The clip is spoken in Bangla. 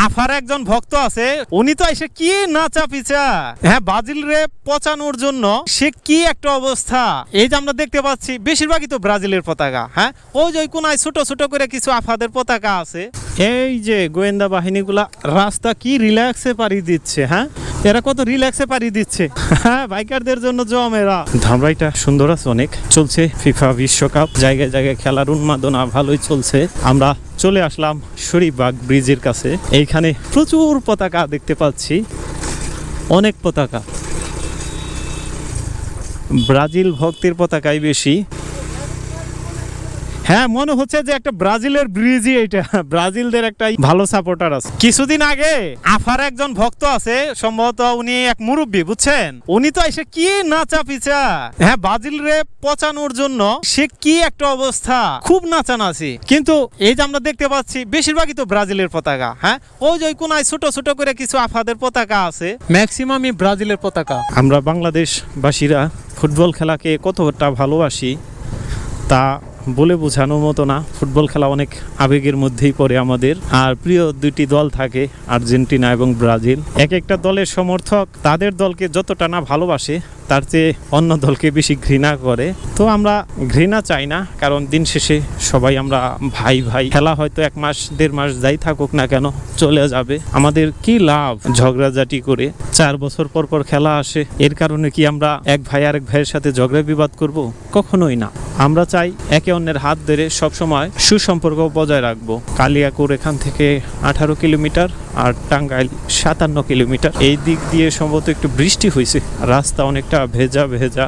আফার একজন ভক্ত আছে, উনি তো এসে কি নাচা পিচা, হ্যাঁ ব্রাজিল রে পচানোর জন্য সে কি একটা অবস্থা। এই যে আমরা দেখতে পাচ্ছি বেশিরভাগই তো ব্রাজিলের পতাকা, হ্যাঁ ওই যে কোনায় ছোট ছোট করে কিছু আফাদের পতাকা আছে। এই যে গোয়েন্দা বাহিনীগুলা রাস্তা কি রিল্যাক্সে পাড়ি দিচ্ছে, হ্যাঁ এরা কত রিল্যাক্সে পাড়ি দিচ্ছে, হ্যাঁ বাইকারদের জন্য জমেরা। ধামরাইটা সুন্দর আছে অনেক, চলছে ফিফা বিশ্বকাপ, জায়গায় জায়গায় খেলার উন্মাদনা ভালোই চলছে। আমরা চলে আসলাম শরীফবাগ ব্রিজের কাছে, এইখানে প্রচুর পতাকা দেখতে পাচ্ছি, অনেক পতাকা, ব্রাজিল ভক্তের পতাকাই বেশি। হ্যাঁ মনে হচ্ছে যে একটা ব্রাজিলের ব্রিজই এটা, ব্রাজিলদের একটা ভালো সাপোর্টার আছে। কিছুদিন আগে আফার একজন ভক্ত আছে, সম্ভবত উনি এক মুরব্বী, বুঝছেন, উনি তো এসে কি নাচা পিচা, হ্যাঁ ব্রাজিল রে পচানোর জন্য সে কি একটা অবস্থা, খুব নাচানাচি। কিন্তু এই যে আমরা দেখতে পাচ্ছি বেশিরভাগই তো ব্রাজিলের পতাকা, হ্যাঁ ওই যে কোনায় ছোট ছোট করে কিছু আফাদের পতাকা আছে, ম্যাক্সিমামই ব্রাজিলের পতাকা। আমরা বাংলাদেশবাসীরা ফুটবল খেলাকে কতটা ভালোবাসি তা বলে বোঝানোর মতো না। ফুটবল খেলা অনেক আবেগের মধ্যেই পড়ে আমাদের। আর প্রিয় দুইটি দল থাকে, আর্জেন্টিনা এবং ব্রাজিল। এক একটা দলের সমর্থক তাদের দলকে যতটা না ভালোবাসে তার চেয়ে অন্য দলকে বেশি ঘৃণা করে। তো আমরা ঘৃণা চাই না, কারণ দিন শেষে সবাই আমরা ভাই ভাই। খেলা হয়তো 1 মাস 1.5 মাস যাই থাকুক না কেন চলে যাবে, আমাদের কি লাভ ঝগড়াঝাটি করে? 4 বছর পর পর খেলা আসে, এর কারণে কি আমরা এক ভাই আরেক ভাইয়ের সাথে ঝগড়া বিবাদ করব? কখনোই না। আমরা চাই একে অন্যের হাত ধরে সবসময় সুসম্পর্ক বজায় রাখবো। কালিয়াকৈর এখান থেকে 18 কিলোমিটার আর টাঙ্গাইল 57 কিলোমিটার। এই দিক দিয়ে সম্ভবত একটু বৃষ্টি হয়েছে, রাস্তা অনেকটা ভেজা ভেজা।